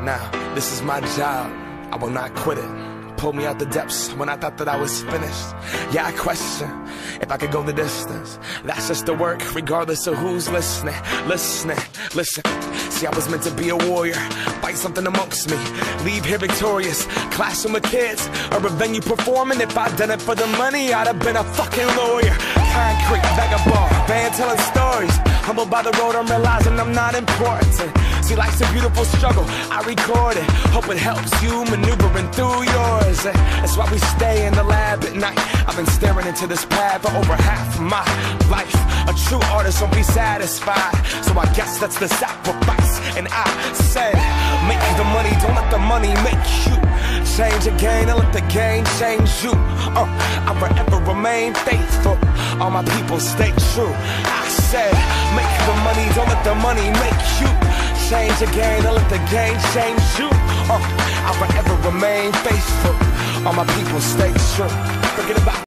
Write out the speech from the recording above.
Now, this is my job, I will not quit it. Pulled me out the depths when I thought that I was finished. Yeah, I question if I could go the distance. That's just the work, regardless of who's listening. Listen. See, I was meant to be a warrior, fight something amongst me, leave here victorious, clashing with kids, or a venue performing. If I'd done it for the money, I'd have been a fucking lawyer. Concrete, vagabond, band telling stories. Humbled by the road, I'm realizing I'm not important. See, life's a beautiful struggle, I record it. Hope it helps you maneuvering through yours. That's why we stay in the lab at night. I've been staring into this pad for over half my life. A true artist won't be satisfied, so I guess that's the sacrifice. And I said, make the money, don't let the money make you. Change the game, and let the game change you. I'll forever remain faithful, all my people stay true. I said, make the money, don't let the money make you. Change the game, and let the game change you. I'll forever remain faithful, all my people stay true. Forget about